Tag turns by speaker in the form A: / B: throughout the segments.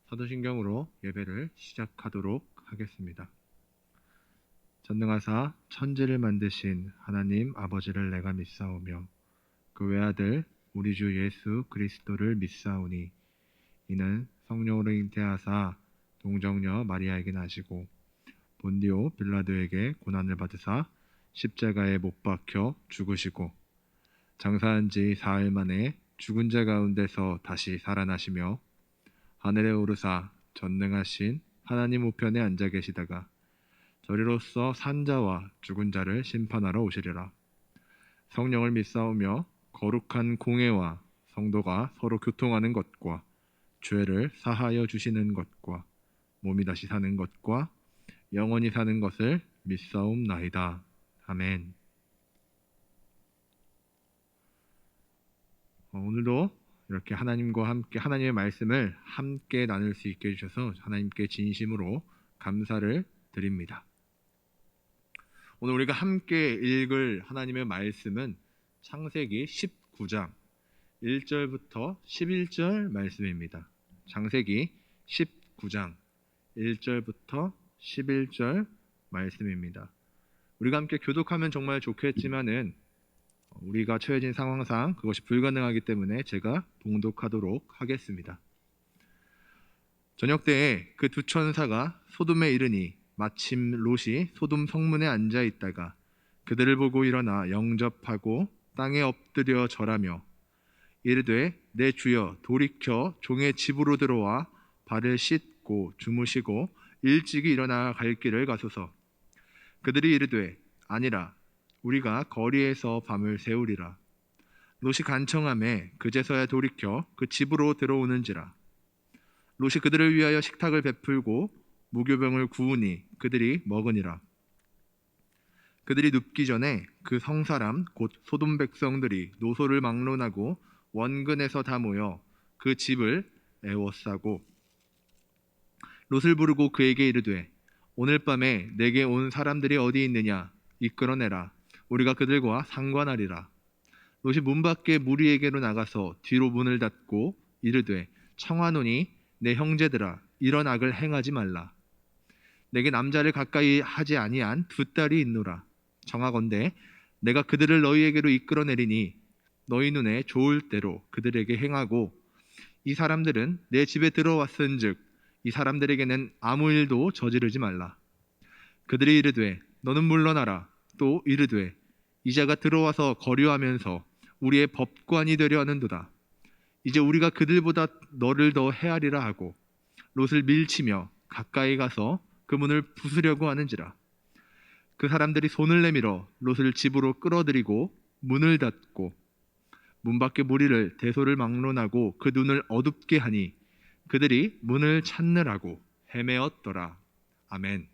A: 사도신경으로 예배를 시작하도록 하겠습니다. 전능하사 천지를 만드신 하나님 아버지를 내가 믿사오며 그 외아들 우리 주 예수 그리스도를 믿사오니 이는 성령으로 잉태하사 동정녀 마리아에게 나시고 본디오 빌라도에게 고난을 받으사 십자가에 못 박혀 죽으시고 장사한 지 사흘 만에 죽은 자 가운데서 다시 살아나시며 하늘에 오르사 전능하신 하나님 우편에 앉아 계시다가 저리로서 산 자와 죽은 자를 심판하러 오시리라. 성령을 믿사오며 거룩한 공회와 성도가 서로 교통하는 것과 죄를 사하여 주시는 것과 몸이 다시 사는 것과 영원히 사는 것을 믿사옵나이다. 아멘. 오늘도 이렇게 하나님과 함께 하나님의 말씀을 함께 나눌 수 있게 해주셔서 하나님께 진심으로 감사를 드립니다. 오늘 우리가 함께 읽을 하나님의 말씀은 창세기 19장 1절부터 11절 말씀입니다. 창세기 19장 1절부터 11절 말씀입니다. 우리가 함께 교독하면 정말 좋겠지만은 우리가 처해진 상황상 그것이 불가능하기 때문에 제가 봉독하도록 하겠습니다. 저녁 때에 그 두 천사가 소돔에 이르니 마침 롯이 소돔 성문에 앉아 있다가 그들을 보고 일어나 영접하고 땅에 엎드려 절하며 이르되 내 주여 돌이켜 종의 집으로 들어와 발을 씻고 주무시고 일찍이 일어나 갈 길을 가소서. 그들이 이르되 아니라 우리가 거리에서 밤을 새우리라. 롯이 간청하매 그제서야 돌이켜 그 집으로 들어오는지라. 롯이 그들을 위하여 식탁을 베풀고 무교병을 구우니 그들이 먹으니라. 그들이 눕기 전에 그 성사람 곧 소돔 백성들이 노소를 막론하고 원근에서 다 모여 그 집을 에워싸고 롯을 부르고 그에게 이르되 오늘 밤에 내게 온 사람들이 어디 있느냐 이끌어내라. 우리가 그들과 상관하리라. 롯이 문 밖에 무리에게로 나가서 뒤로 문을 닫고 이르되 청하노니 내 형제들아 이런 악을 행하지 말라. 내게 남자를 가까이 하지 아니한 두 딸이 있노라. 정하건대 내가 그들을 너희에게로 이끌어내리니 너희 눈에 좋을 대로 그들에게 행하고 이 사람들은 내 집에 들어왔은즉 이 사람들에게는 아무 일도 저지르지 말라. 그들이 이르되 너는 물러나라. 또 이르되 이자가 들어와서 거류하면서 우리의 법관이 되려 하는도다. 이제 우리가 그들보다 너를 더 헤아리라 하고 롯을 밀치며 가까이 가서 그 문을 부수려고 하는지라. 그 사람들이 손을 내밀어 롯을 집으로 끌어들이고 문을 닫고 문 밖에 무리를 대소를 막론하고 그 눈을 어둡게 하니 그들이 문을 찾느라고 헤매었더라. 아멘.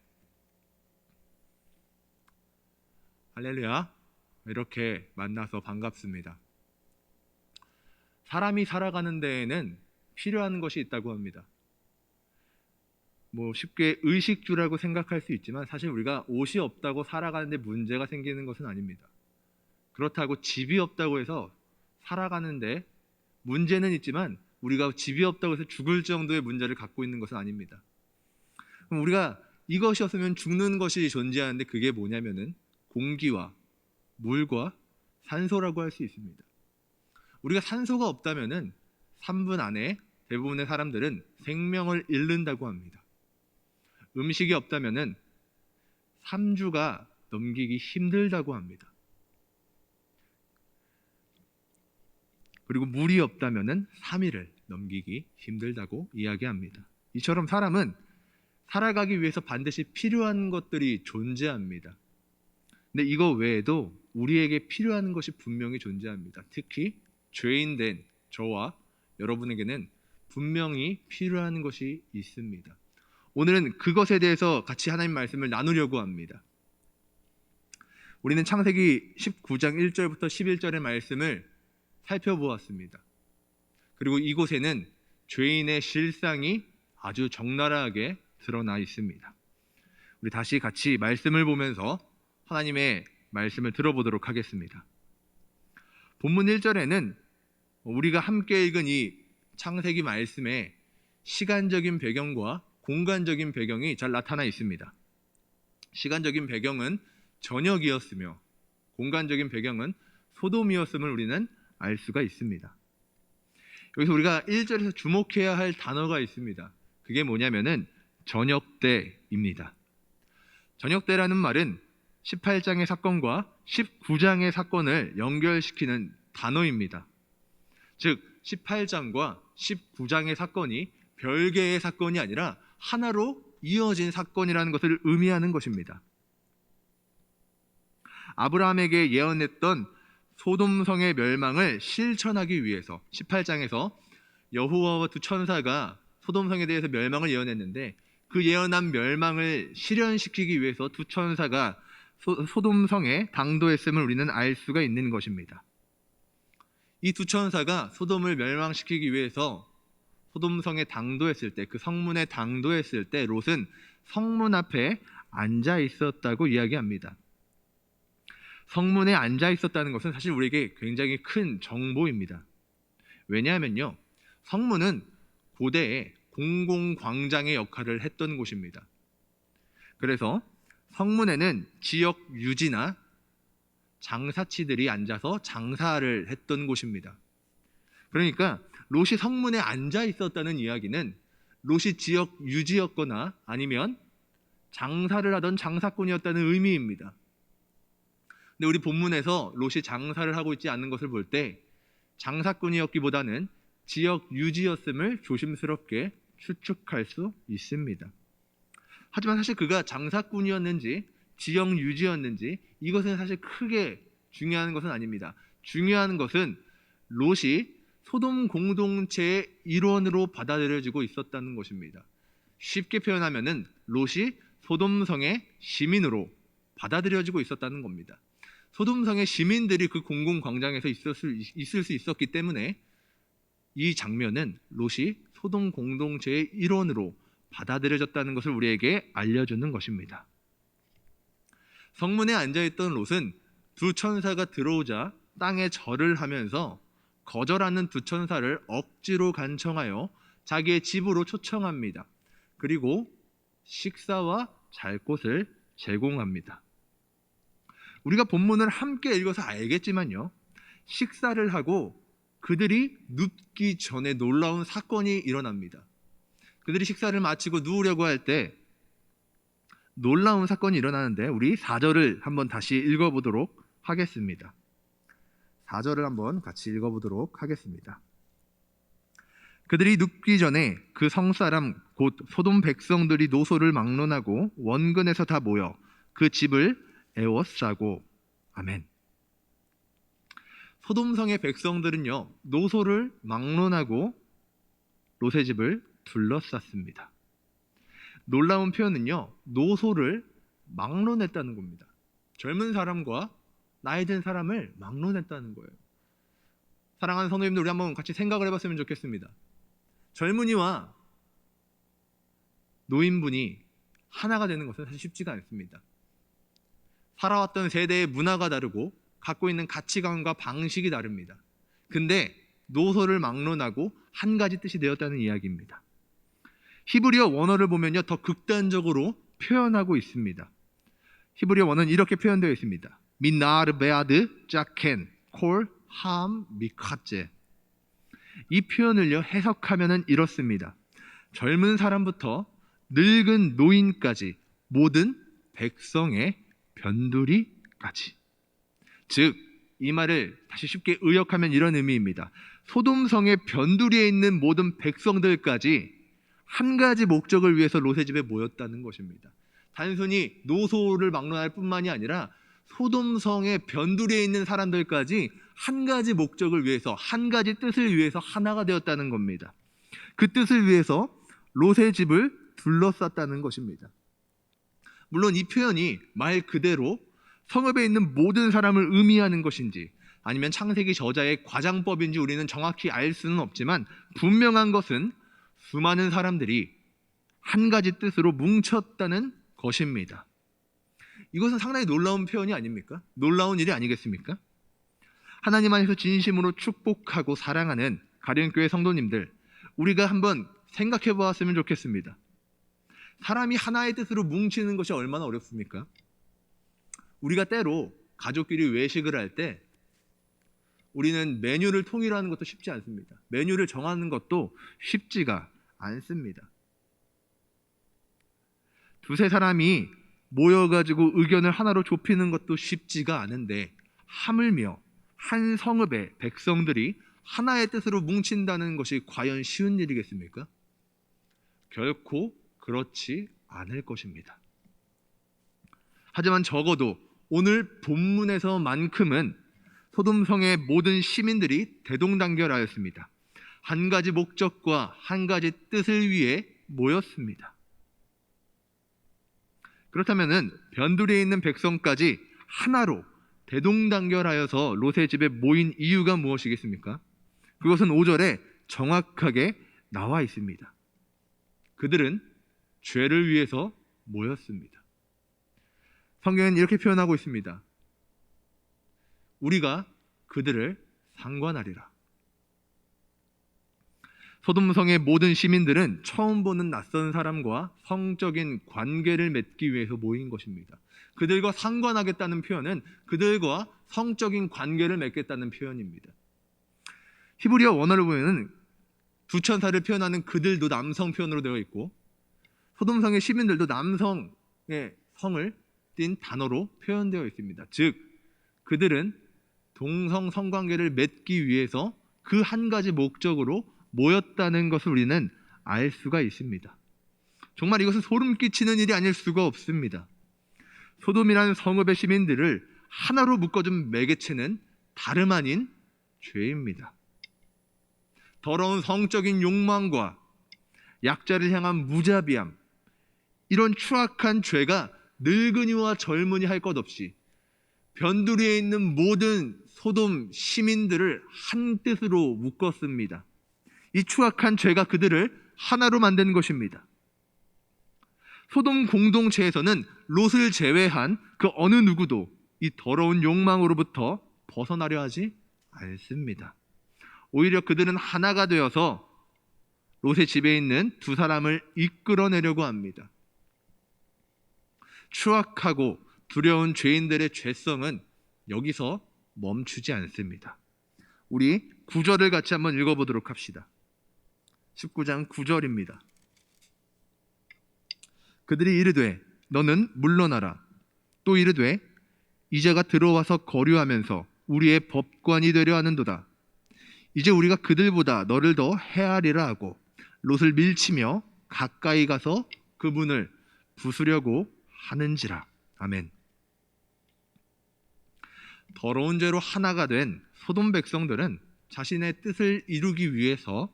A: 할렐루야. 이렇게 만나서 반갑습니다. 사람이 살아가는 데에는 필요한 것이 있다고 합니다. 쉽게 의식주라고 생각할 수 있지만 사실 우리가 옷이 없다고 살아가는데 문제가 생기는 것은 아닙니다. 그렇다고 집이 없다고 해서 살아가는데 문제는 있지만 우리가 집이 없다고 해서 죽을 정도의 문제를 갖고 있는 것은 아닙니다. 그럼 우리가 이것이 없으면 죽는 것이 존재하는데 그게 뭐냐면은 공기와 물과 산소라고 할 수 있습니다. 우리가 산소가 없다면은 3분 안에 대부분의 사람들은 생명을 잃는다고 합니다. 음식이 없다면은 3주가 넘기기 힘들다고 합니다. 그리고 물이 없다면은 3일을 넘기기 힘들다고 이야기합니다. 이처럼 사람은 살아가기 위해서 반드시 필요한 것들이 존재합니다. 근데 이거 외에도 우리에게 필요한 것이 분명히 존재합니다. 특히 죄인된 저와 여러분에게는 분명히 필요한 것이 있습니다. 오늘은 그것에 대해서 같이 하나님 말씀을 나누려고 합니다. 우리는 창세기 19장 1절부터 11절의 말씀을 살펴보았습니다. 그리고 이곳에는 죄인의 실상이 아주 적나라하게 드러나 있습니다. 우리 다시 같이 말씀을 보면서 하나님의 말씀을 들어보도록 하겠습니다. 본문 1절에는 우리가 함께 읽은 이 창세기 말씀에 시간적인 배경과 공간적인 배경이 잘 나타나 있습니다. 시간적인 배경은 저녁이었으며 공간적인 배경은 소돔이었음을 우리는 알 수가 있습니다. 여기서 우리가 1절에서 주목해야 할 단어가 있습니다. 그게 뭐냐면은 저녁때입니다. 저녁때라는 말은 18장의 사건과 19장의 사건을 연결시키는 단어입니다. 즉 18장과 19장의 사건이 별개의 사건이 아니라 하나로 이어진 사건이라는 것을 의미하는 것입니다. 아브라함에게 예언했던 소돔성의 멸망을 실천하기 위해서 18장에서 여호와와 두 천사가 소돔성에 대해서 멸망을 예언했는데 그 예언한 멸망을 실현시키기 위해서 두 천사가 소돔성에 당도했음을 우리는 알 수가 있는 것입니다. 이 두 천사가 소돔을 멸망시키기 위해서 소돔성에 당도했을 때, 그 성문에 당도했을 때 롯은 성문 앞에 앉아 있었다고 이야기합니다. 성문에 앉아 있었다는 것은 사실 우리에게 굉장히 큰 정보입니다. 왜냐하면요, 성문은 고대에 공공광장의 역할을 했던 곳입니다. 그래서 성문에는 지역 유지나 장사치들이 앉아서 장사를 했던 곳입니다. 그러니까 롯이 성문에 앉아 있었다는 이야기는 롯이 지역 유지였거나 아니면 장사를 하던 장사꾼이었다는 의미입니다. 근데 우리 본문에서 롯이 장사를 하고 있지 않는 것을 볼 때 장사꾼이었기보다는 지역 유지였음을 조심스럽게 추측할 수 있습니다. 하지만 사실 그가 장사꾼이었는지 지역 유지였는지 이것은 사실 크게 중요한 것은 아닙니다. 중요한 것은 롯이 소돔 공동체의 일원으로 받아들여지고 있었다는 것입니다. 쉽게 표현하면은 롯이 소돔성의 시민으로 받아들여지고 있었다는 겁니다. 소돔성의 시민들이 그 공공광장에서 있을 수 있었기 때문에 이 장면은 롯이 소돔 공동체의 일원으로 받아들여졌다는 것을 우리에게 알려주는 것입니다. 성문에 앉아있던 롯은 두 천사가 들어오자 땅에 절을 하면서 거절하는 두 천사를 억지로 간청하여 자기의 집으로 초청합니다. 그리고 식사와 잘 곳을 제공합니다. 우리가 본문을 함께 읽어서 알겠지만요, 식사를 하고 그들이 눕기 전에 놀라운 사건이 일어납니다. 그들이 식사를 마치고 누우려고 할 때 놀라운 사건이 일어나는데 우리 4절을 한번 다시 읽어보도록 하겠습니다. 4절을 한번 같이 읽어보도록 하겠습니다. 그들이 눕기 전에 그 성사람 곧 소돔 백성들이 노소를 막론하고 원근에서 다 모여 그 집을 에워싸고. 아멘. 소돔성의 백성들은요, 노소를 막론하고 롯의 집을 둘러쌌습니다. 놀라운 표현은요, 노소를 막론했다는 겁니다. 젊은 사람과 나이 든 사람을 막론했다는 거예요. 사랑하는 성도님들, 우리 한번 같이 생각을 해봤으면 좋겠습니다. 젊은이와 노인분이 하나가 되는 것은 사실 쉽지가 않습니다. 살아왔던 세대의 문화가 다르고 갖고 있는 가치관과 방식이 다릅니다. 근데 노소를 막론하고 한 가지 뜻이 되었다는 이야기입니다. 히브리어 원어를 보면요, 더 극단적으로 표현하고 있습니다. 히브리어 원어는 이렇게 표현되어 있습니다. 미나르 베아드 자켄 콜 함 미카제. 이 표현을요, 해석하면은 이렇습니다. 젊은 사람부터 늙은 노인까지 모든 백성의 변두리까지. 즉, 이 말을 다시 쉽게 의역하면 이런 의미입니다. 소돔성의 변두리에 있는 모든 백성들까지 한 가지 목적을 위해서 롯의 집에 모였다는 것입니다. 단순히 노소를 막론할 뿐만이 아니라 소돔성의 변두리에 있는 사람들까지 한 가지 목적을 위해서, 한 가지 뜻을 위해서 하나가 되었다는 겁니다. 그 뜻을 위해서 롯의 집을 둘러쌌다는 것입니다. 물론 이 표현이 말 그대로 성읍에 있는 모든 사람을 의미하는 것인지 아니면 창세기 저자의 과장법인지 우리는 정확히 알 수는 없지만 분명한 것은 수많은 사람들이 한 가지 뜻으로 뭉쳤다는 것입니다. 이것은 상당히 놀라운 표현이 아닙니까? 놀라운 일이 아니겠습니까? 하나님 안에서 진심으로 축복하고 사랑하는 가련교회 성도님들, 우리가 한번 생각해 보았으면 좋겠습니다. 사람이 하나의 뜻으로 뭉치는 것이 얼마나 어렵습니까? 우리가 때로 가족끼리 외식을 할 때 우리는 메뉴를 통일하는 것도 쉽지 않습니다. 메뉴를 정하는 것도 쉽지가 않습니다. 두세 사람이 모여가지고 의견을 하나로 좁히는 것도 쉽지가 않은데 하물며 한 성읍의 백성들이 하나의 뜻으로 뭉친다는 것이 과연 쉬운 일이겠습니까? 결코 그렇지 않을 것입니다. 하지만 적어도 오늘 본문에서만큼은 소돔성의 모든 시민들이 대동단결하였습니다. 한 가지 목적과 한 가지 뜻을 위해 모였습니다. 그렇다면 변두리에 있는 백성까지 하나로 대동단결하여서 롯의 집에 모인 이유가 무엇이겠습니까? 그것은 5절에 정확하게 나와 있습니다. 그들은 죄를 위해서 모였습니다. 성경은 이렇게 표현하고 있습니다. 우리가 그들을 상관하리라. 소돔성의 모든 시민들은 처음 보는 낯선 사람과 성적인 관계를 맺기 위해서 모인 것입니다. 그들과 상관하겠다는 표현은 그들과 성적인 관계를 맺겠다는 표현입니다. 히브리어 원어를 보면 두 천사를 표현하는 그들도 남성 표현으로 되어 있고 소돔성의 시민들도 남성의 성을 띤 단어로 표현되어 있습니다. 즉 그들은 동성 성관계를 맺기 위해서 그 한 가지 목적으로 모였다는 것을 우리는 알 수가 있습니다. 정말 이것은 소름 끼치는 일이 아닐 수가 없습니다. 소돔이라는 성읍의 시민들을 하나로 묶어준 매개체는 다름 아닌 죄입니다. 더러운 성적인 욕망과 약자를 향한 무자비함, 이런 추악한 죄가 늙은이와 젊은이 할 것 없이 변두리에 있는 모든 소돔 시민들을 한 뜻으로 묶었습니다. 이 추악한 죄가 그들을 하나로 만든 것입니다. 소돔 공동체에서는 롯을 제외한 그 어느 누구도 이 더러운 욕망으로부터 벗어나려 하지 않습니다. 오히려 그들은 하나가 되어서 롯의 집에 있는 두 사람을 이끌어내려고 합니다. 추악하고 두려운 죄인들의 죄성은 여기서 멈추지 않습니다. 우리 9절을 같이 한번 읽어보도록 합시다. 19장 9절입니다. 그들이 이르되 너는 물러나라. 또 이르되 이제가 들어와서 거류하면서 우리의 법관이 되려 하는도다. 이제 우리가 그들보다 너를 더 해하리라 하고 롯을 밀치며 가까이 가서 그분을 부수려고 하는지라. 아멘. 더러운 죄로 하나가 된 소돔 백성들은 자신의 뜻을 이루기 위해서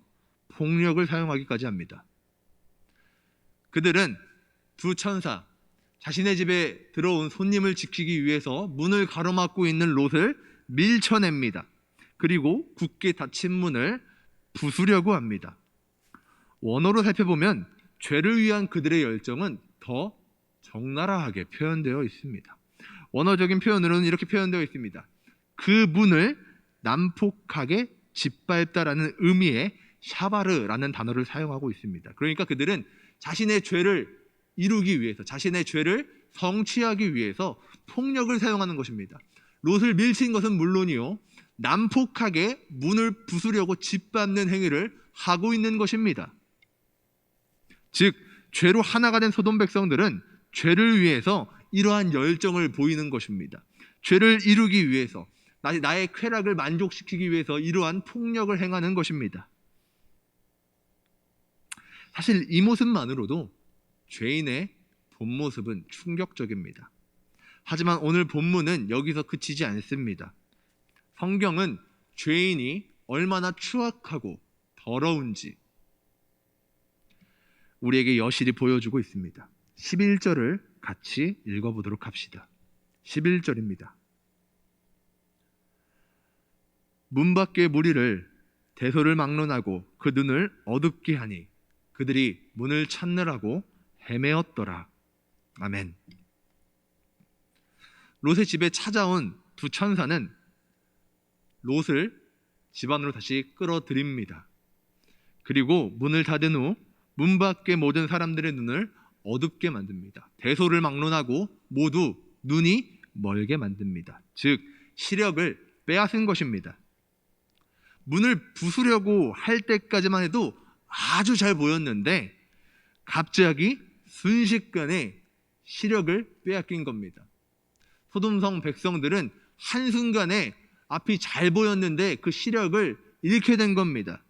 A: 폭력을 사용하기까지 합니다. 그들은 두 천사, 자신의 집에 들어온 손님을 지키기 위해서 문을 가로막고 있는 롯을 밀쳐냅니다. 그리고 굳게 닫힌 문을 부수려고 합니다. 원어로 살펴보면 죄를 위한 그들의 열정은 더 적나라하게 표현되어 있습니다. 원어적인 표현으로는 이렇게 표현되어 있습니다. 그 문을 난폭하게 짓밟다라는 의미의 샤바르라는 단어를 사용하고 있습니다. 그러니까 그들은 자신의 죄를 이루기 위해서, 자신의 죄를 성취하기 위해서 폭력을 사용하는 것입니다. 롯을 밀친 것은 물론이요, 난폭하게 문을 부수려고 짓밟는 행위를 하고 있는 것입니다. 즉 죄로 하나가 된 소돔 백성들은 죄를 위해서 이러한 열정을 보이는 것입니다. 죄를 이루기 위해서, 나의 쾌락을 만족시키기 위해서 이러한 폭력을 행하는 것입니다. 사실 이 모습만으로도 죄인의 본 모습은 충격적입니다. 하지만 오늘 본문은 여기서 그치지 않습니다. 성경은 죄인이 얼마나 추악하고 더러운지 우리에게 여실히 보여주고 있습니다. 11절을 같이 읽어보도록 합시다. 11절입니다. 문 밖의 무리를 대소를 막론하고 그 눈을 어둡게 하니 그들이 문을 찾느라고 헤매었더라. 아멘. 롯의 집에 찾아온 두 천사는 롯을 집 안으로 다시 끌어들입니다. 그리고 문을 닫은 후 문 밖의 모든 사람들의 눈을 어둡게 만듭니다. 대소를 막론하고 모두 눈이 멀게 만듭니다. 즉 시력을 빼앗은 것입니다. 문을 부수려고 할 때까지만 해도 아주 잘 보였는데 갑자기 순식간에 시력을 빼앗긴 겁니다. 소돔성 백성들은 한순간에 앞이 잘 보였는데 그 시력을 잃게 된 겁니다.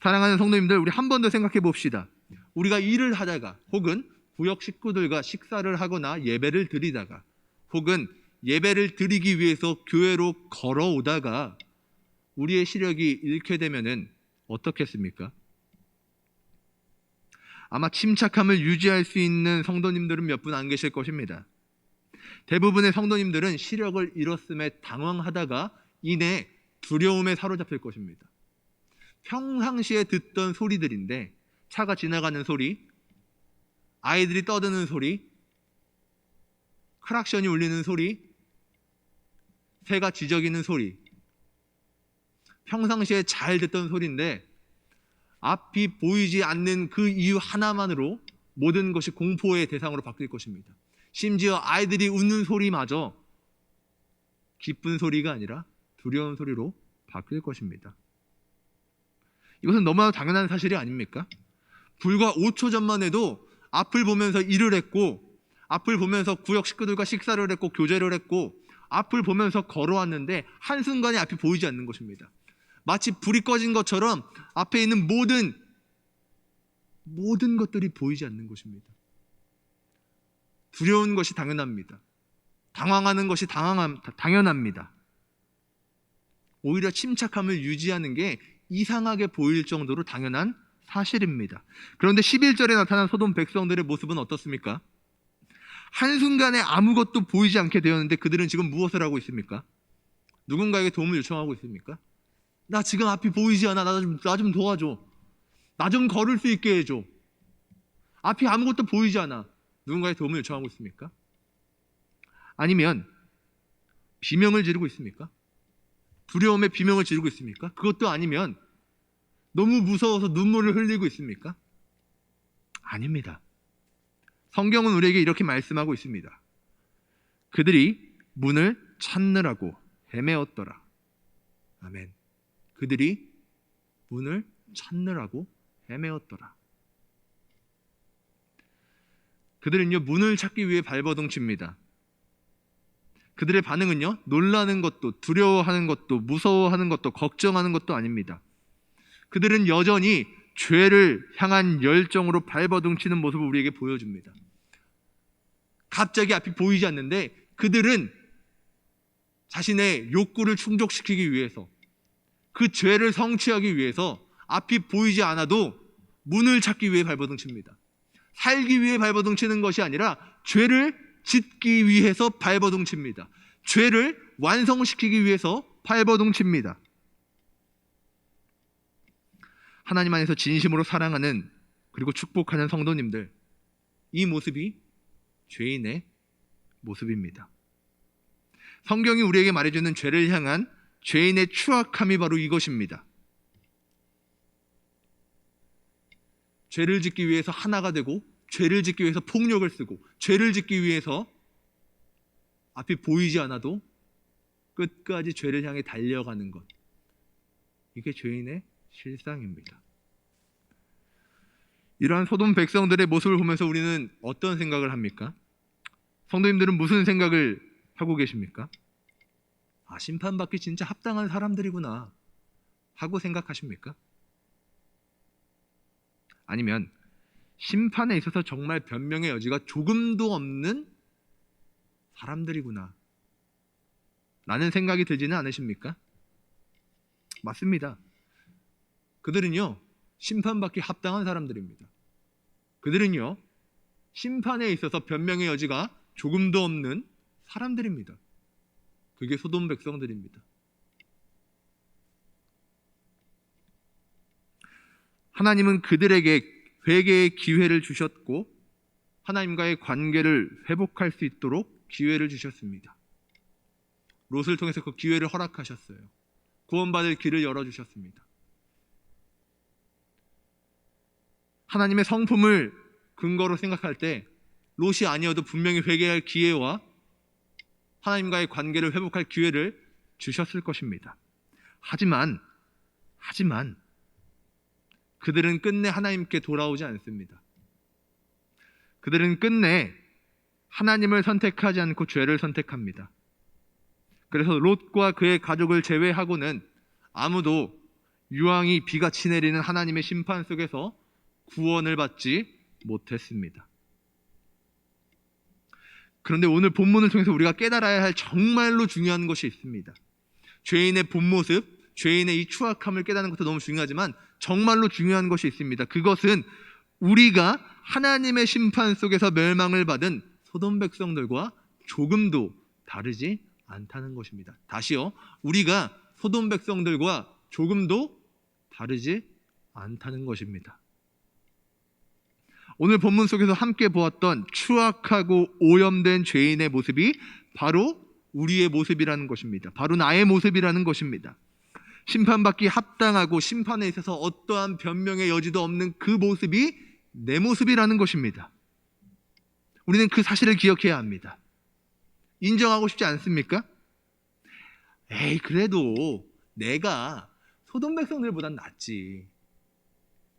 A: 사랑하는 성도님들, 우리 한 번 더 생각해 봅시다. 우리가 일을 하다가 혹은 구역 식구들과 식사를 하거나 예배를 드리다가 혹은 예배를 드리기 위해서 교회로 걸어오다가 우리의 시력이 잃게 되면은 어떻겠습니까? 아마 침착함을 유지할 수 있는 성도님들은 몇 분 안 계실 것입니다. 대부분의 성도님들은 시력을 잃었음에 당황하다가 이내 두려움에 사로잡힐 것입니다. 평상시에 듣던 소리들인데 차가 지나가는 소리, 아이들이 떠드는 소리, 크락션이 울리는 소리, 새가 지저귀는 소리, 평상시에 잘 듣던 소리인데 앞이 보이지 않는 그 이유 하나만으로 모든 것이 공포의 대상으로 바뀔 것입니다. 심지어 아이들이 웃는 소리마저 기쁜 소리가 아니라 두려운 소리로 바뀔 것입니다. 이것은 너무나 당연한 사실이 아닙니까? 불과 5초 전만 해도 앞을 보면서 일을 했고 앞을 보면서 구역 식구들과 식사를 했고 교제를 했고 앞을 보면서 걸어왔는데 한순간에 앞이 보이지 않는 것입니다. 마치 불이 꺼진 것처럼 앞에 있는 모든 것들이 보이지 않는 것입니다. 두려운 것이 당연합니다. 당황하는 것이 당연합니다. 오히려 침착함을 유지하는 게 이상하게 보일 정도로 당연한 사실입니다. 그런데 11절에 나타난 소돔 백성들의 모습은 어떻습니까? 한순간에 아무것도 보이지 않게 되었는데 그들은 지금 무엇을 하고 있습니까? 누군가에게 도움을 요청하고 있습니까? 나 지금 앞이 보이지 않아. 나 좀 도와줘. 나 좀 걸을 수 있게 해줘. 앞이 아무것도 보이지 않아. 누군가의 도움을 요청하고 있습니까? 아니면 비명을 지르고 있습니까? 두려움에 비명을 지르고 있습니까? 그것도 아니면 너무 무서워서 눈물을 흘리고 있습니까? 아닙니다. 성경은 우리에게 이렇게 말씀하고 있습니다. 그들이 문을 찾느라고 헤매었더라. 아멘. 그들이 문을 찾느라고 헤매었더라. 그들은요, 문을 찾기 위해 발버둥칩니다. 그들의 반응은요, 놀라는 것도, 두려워하는 것도, 무서워하는 것도, 걱정하는 것도 아닙니다. 그들은 여전히 죄를 향한 열정으로 발버둥치는 모습을 우리에게 보여줍니다. 갑자기 앞이 보이지 않는데 그들은 자신의 욕구를 충족시키기 위해서, 그 죄를 성취하기 위해서 앞이 보이지 않아도 문을 찾기 위해 발버둥칩니다. 살기 위해 발버둥치는 것이 아니라 죄를 짓기 위해서 발버둥칩니다. 죄를 완성시키기 위해서 발버둥칩니다. 하나님 안에서 진심으로 사랑하는 그리고 축복하는 성도님들, 이 모습이 죄인의 모습입니다. 성경이 우리에게 말해주는 죄를 향한 죄인의 추악함이 바로 이것입니다. 죄를 짓기 위해서 하나가 되고, 죄를 짓기 위해서 폭력을 쓰고, 죄를 짓기 위해서 앞이 보이지 않아도 끝까지 죄를 향해 달려가는 것, 이게 죄인의 실상입니다. 이러한 소돔 백성들의 모습을 보면서 우리는 어떤 생각을 합니까? 성도님들은 무슨 생각을 하고 계십니까? 아, 심판받기 진짜 합당한 사람들이구나 하고 생각하십니까? 아니면 심판에 있어서 정말 변명의 여지가 조금도 없는 사람들이구나 라는 생각이 들지는 않으십니까? 맞습니다. 그들은요, 심판받기 합당한 사람들입니다. 그들은요, 심판에 있어서 변명의 여지가 조금도 없는 사람들입니다. 그게 소돔 백성들입니다. 하나님은 그들에게 회개의 기회를 주셨고 하나님과의 관계를 회복할 수 있도록 기회를 주셨습니다. 롯을 통해서 그 기회를 허락하셨어요. 구원받을 길을 열어주셨습니다. 하나님의 성품을 근거로 생각할 때 롯이 아니어도 분명히 회개할 기회와 하나님과의 관계를 회복할 기회를 주셨을 것입니다. 하지만 그들은 끝내 하나님께 돌아오지 않습니다. 그들은 끝내 하나님을 선택하지 않고 죄를 선택합니다. 그래서 롯과 그의 가족을 제외하고는 아무도 유황이 비같이 내리는 하나님의 심판 속에서 구원을 받지 못했습니다. 그런데 오늘 본문을 통해서 우리가 깨달아야 할 정말로 중요한 것이 있습니다. 죄인의 본 모습, 죄인의 이 추악함을 깨닫는 것도 너무 중요하지만 정말로 중요한 것이 있습니다. 그것은 우리가 하나님의 심판 속에서 멸망을 받은 소돔 백성들과 조금도 다르지 않다는 것입니다. 다시요. 우리가 소돔 백성들과 조금도 다르지 않다는 것입니다. 오늘 본문 속에서 함께 보았던 추악하고 오염된 죄인의 모습이 바로 우리의 모습이라는 것입니다. 바로 나의 모습이라는 것입니다. 심판받기 합당하고 심판에 있어서 어떠한 변명의 여지도 없는 그 모습이 내 모습이라는 것입니다. 우리는 그 사실을 기억해야 합니다. 인정하고 싶지 않습니까? 그래도 내가 소돔 백성들보단 낫지.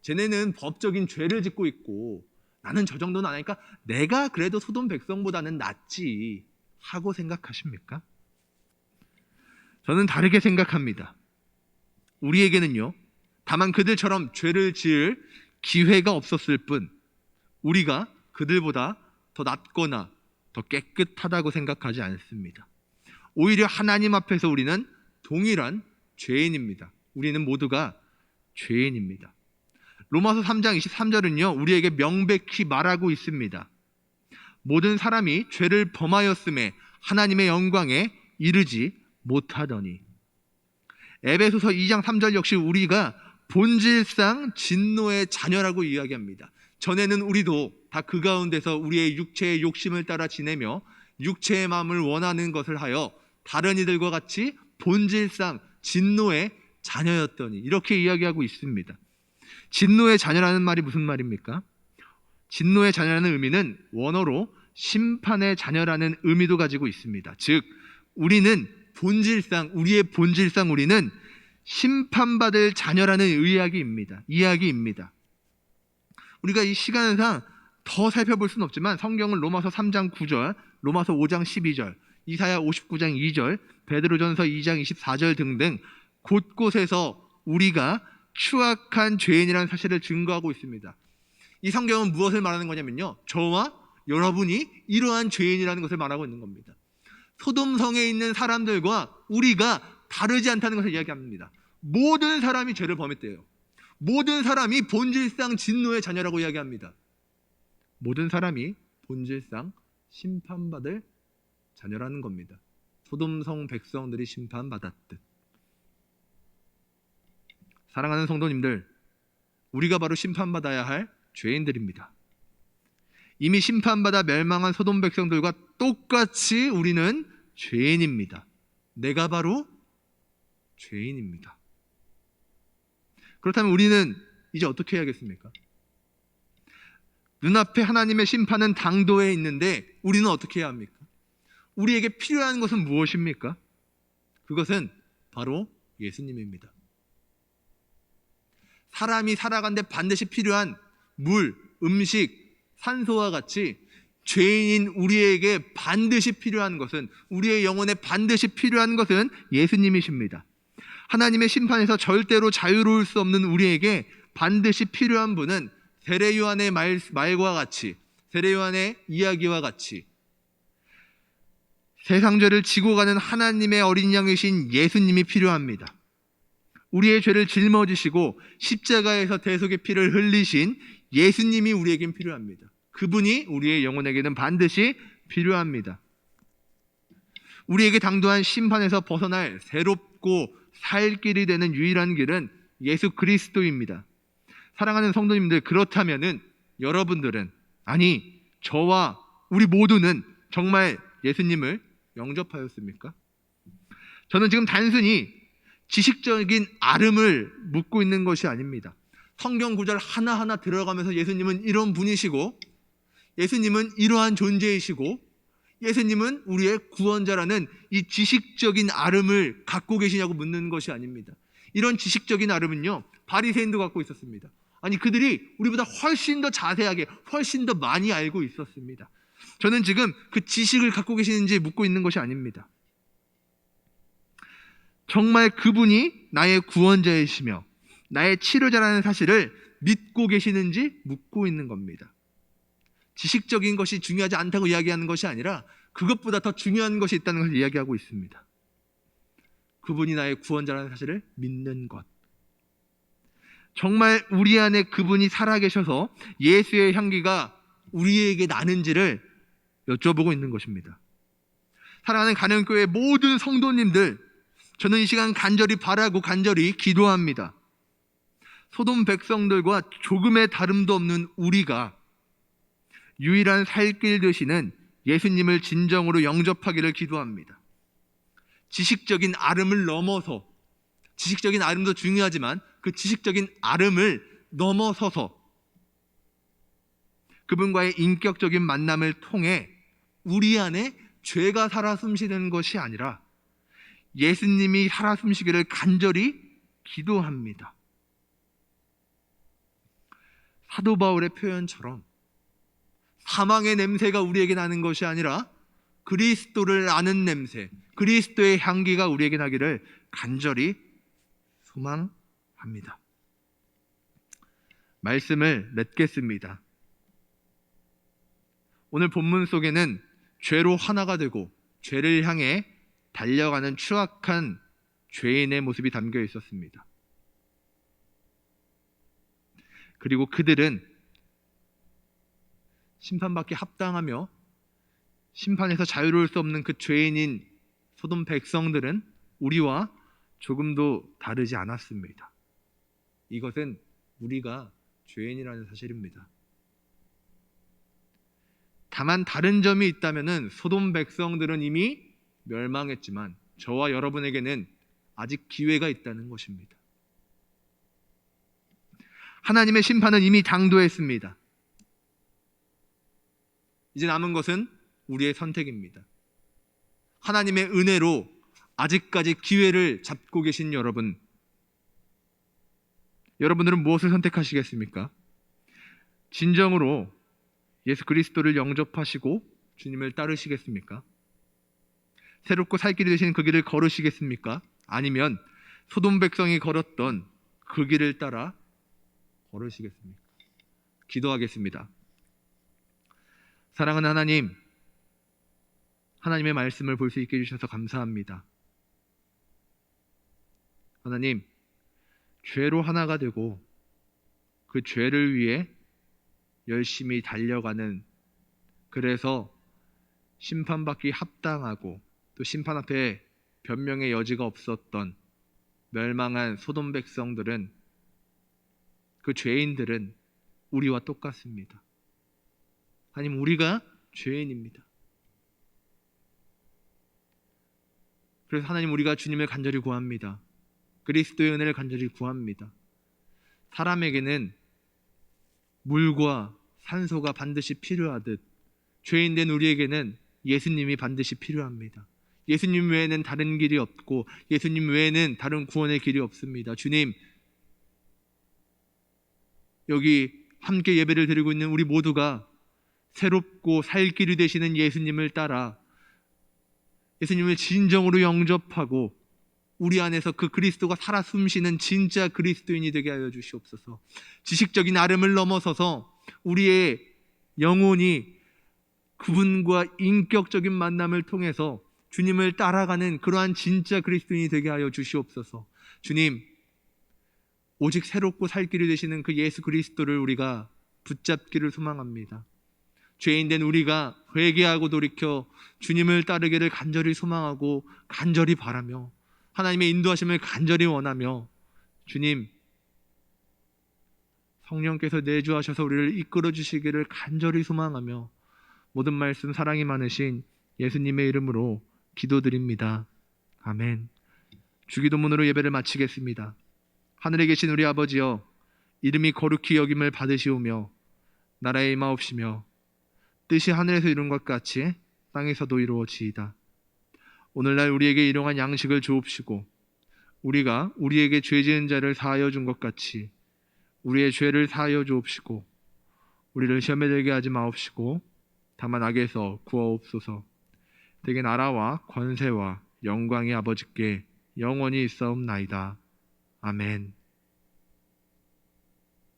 A: 쟤네는 법적인 죄를 짓고 있고 나는 저 정도는 아니니까 내가 그래도 소돔 백성보다는 낫지 하고 생각하십니까? 저는 다르게 생각합니다. 우리에게는요, 다만 그들처럼 죄를 지을 기회가 없었을 뿐 우리가 그들보다 더 낫거나 더 깨끗하다고 생각하지 않습니다. 오히려 하나님 앞에서 우리는 동일한 죄인입니다. 우리는 모두가 죄인입니다. 로마서 3장 23절은요 우리에게 명백히 말하고 있습니다. 모든 사람이 죄를 범하였음에 하나님의 영광에 이르지 못하더니. 에베소서 2장 3절 역시 우리가 본질상 진노의 자녀라고 이야기합니다. 전에는 우리도 다 그 가운데서 우리의 육체의 욕심을 따라 지내며 육체의 마음을 원하는 것을 하여 다른 이들과 같이 본질상 진노의 자녀였더니, 이렇게 이야기하고 있습니다. 진노의 자녀라는 말이 무슨 말입니까? 진노의 자녀라는 의미는 원어로 심판의 자녀라는 의미도 가지고 있습니다. 즉 우리는 우리의 본질상 우리는 심판받을 자녀라는 이야기입니다. 우리가 이 시간상 더 살펴볼 수는 없지만 성경은 로마서 3장 9절, 로마서 5장 12절, 이사야 59장 2절, 베드로전서 2장 24절 등등 곳곳에서 우리가 추악한 죄인이라는 사실을 증거하고 있습니다. 이 성경은 무엇을 말하는 거냐면요, 저와 여러분이 이러한 죄인이라는 것을 말하고 있는 겁니다. 소돔성에 있는 사람들과 우리가 다르지 않다는 것을 이야기합니다. 모든 사람이 죄를 범했대요. 모든 사람이 본질상 진노의 자녀라고 이야기합니다. 모든 사람이 본질상 심판받을 자녀라는 겁니다. 소돔성 백성들이 심판받았듯. 사랑하는 성도님들, 우리가 바로 심판받아야 할 죄인들입니다. 이미 심판받아 멸망한 소돔 백성들과 똑같이 우리는 죄인입니다. 내가 바로 죄인입니다. 그렇다면 우리는 이제 어떻게 해야겠습니까? 눈앞에 하나님의 심판은 당도에 있는데 우리는 어떻게 해야 합니까? 우리에게 필요한 것은 무엇입니까? 그것은 바로 예수님입니다. 사람이 살아가는데 반드시 필요한 물, 음식, 산소와 같이 죄인인 우리에게 반드시 필요한 것은, 우리의 영혼에 반드시 필요한 것은 예수님이십니다. 하나님의 심판에서 절대로 자유로울 수 없는 우리에게 반드시 필요한 분은 세례 요한의 말과 같이, 세례 요한의 이야기와 같이 세상 죄를 지고 가는 하나님의 어린 양이신 예수님이 필요합니다. 우리의 죄를 짊어지시고 십자가에서 대속의 피를 흘리신 예수님이 우리에겐 필요합니다. 그분이 우리의 영혼에게는 반드시 필요합니다. 우리에게 당도한 심판에서 벗어날 새롭고 살 길이 되는 유일한 길은 예수 그리스도입니다. 사랑하는 성도님들, 그렇다면은 여러분들은, 아니 저와 우리 모두는 정말 예수님을 영접하였습니까? 저는 지금 단순히 지식적인 아름을 묻고 있는 것이 아닙니다. 성경 구절 하나하나 들어가면서 예수님은 이런 분이시고, 예수님은 이러한 존재이시고, 예수님은 우리의 구원자라는 이 지식적인 아름을 갖고 계시냐고 묻는 것이 아닙니다. 이런 지식적인 아름은요, 바리새인도 갖고 있었습니다. 아니, 그들이 우리보다 훨씬 더 자세하게, 훨씬 더 많이 알고 있었습니다. 저는 지금 그 지식을 갖고 계시는지 묻고 있는 것이 아닙니다. 정말 그분이 나의 구원자이시며 나의 치료자라는 사실을 믿고 계시는지 묻고 있는 겁니다. 지식적인 것이 중요하지 않다고 이야기하는 것이 아니라 그것보다 더 중요한 것이 있다는 것을 이야기하고 있습니다. 그분이 나의 구원자라는 사실을 믿는 것. 정말 우리 안에 그분이 살아계셔서 예수의 향기가 우리에게 나는지를 여쭤보고 있는 것입니다. 사랑하는 가령교회 모든 성도님들, 저는 이 시간 간절히 바라고 간절히 기도합니다. 소돔 백성들과 조금의 다름도 없는 우리가 유일한 살 길 되시는 예수님을 진정으로 영접하기를 기도합니다. 지식적인 아름을 넘어서, 지식적인 아름도 중요하지만 그 지식적인 아름을 넘어서서 그분과의 인격적인 만남을 통해 우리 안에 죄가 살아 숨쉬는 것이 아니라 예수님이 살아 숨쉬기를 간절히 기도합니다. 사도 바울의 표현처럼 사망의 냄새가 우리에게 나는 것이 아니라 그리스도를 아는 냄새, 그리스도의 향기가 우리에게 나기를 간절히 소망합니다. 말씀을 맺겠습니다. 오늘 본문 속에는 죄로 하나가 되고 죄를 향해 달려가는 추악한 죄인의 모습이 담겨 있었습니다. 그리고 그들은 심판받기 합당하며 심판에서 자유로울 수 없는 그 죄인인 소돔 백성들은 우리와 조금도 다르지 않았습니다. 이것은 우리가 죄인이라는 사실입니다. 다만 다른 점이 있다면 소돔 백성들은 이미 멸망했지만 저와 여러분에게는 아직 기회가 있다는 것입니다. 하나님의 심판은 이미 당도했습니다. 이제 남은 것은 우리의 선택입니다. 하나님의 은혜로 아직까지 기회를 잡고 계신 여러분, 여러분들은 무엇을 선택하시겠습니까? 진정으로 예수 그리스도를 영접하시고 주님을 따르시겠습니까? 새롭고 살 길이 되시는 그 길을 걸으시겠습니까? 아니면 소돔 백성이 걸었던 그 길을 따라 걸으시겠습니까? 기도하겠습니다. 사랑하는 하나님, 하나님의 말씀을 볼 수 있게 해주셔서 감사합니다. 하나님, 죄로 하나가 되고 그 죄를 위해 열심히 달려가는, 그래서 심판받기 합당하고 또 심판 앞에 변명의 여지가 없었던 멸망한 소돔 백성들은, 그 죄인들은 우리와 똑같습니다. 하나님, 우리가 죄인입니다. 그래서 하나님, 우리가 주님을 간절히 구합니다. 그리스도의 은혜를 간절히 구합니다. 사람에게는 물과 산소가 반드시 필요하듯 죄인된 우리에게는 예수님이 반드시 필요합니다. 예수님 외에는 다른 길이 없고 예수님 외에는 다른 구원의 길이 없습니다. 주님, 여기 함께 예배를 드리고 있는 우리 모두가 새롭고 살 길이 되시는 예수님을 따라 예수님을 진정으로 영접하고 우리 안에서 그 그리스도가 살아 숨쉬는 진짜 그리스도인이 되게 하여 주시옵소서. 지식적인 아름을 넘어서서 우리의 영혼이 그분과 인격적인 만남을 통해서 주님을 따라가는 그러한 진짜 그리스도인이 되게 하여 주시옵소서. 주님, 오직 새롭고 살 길이 되시는 그 예수 그리스도를 우리가 붙잡기를 소망합니다. 죄인된 우리가 회개하고 돌이켜 주님을 따르기를 간절히 소망하고 간절히 바라며 하나님의 인도하심을 간절히 원하며, 주님, 성령께서 내주하셔서 우리를 이끌어 주시기를 간절히 소망하며 모든 말씀 사랑이 많으신 예수님의 이름으로 기도드립니다. 아멘. 주기도문으로 예배를 마치겠습니다. 하늘에 계신 우리 아버지여, 이름이 거룩히 여김을 받으시오며 나라에 임하옵시며 뜻이 하늘에서 이룬 것 같이 땅에서도 이루어지이다. 오늘날 우리에게 일용할 양식을 주옵시고 우리가 우리에게 죄 지은 자를 사하여 준 것 같이 우리의 죄를 사하여 주옵시고 우리를 시험에 들게 하지 마옵시고 다만 악에서 구하옵소서. 대개 나라와 권세와 영광이 아버지께 영원히 있사옵나이다. 아멘.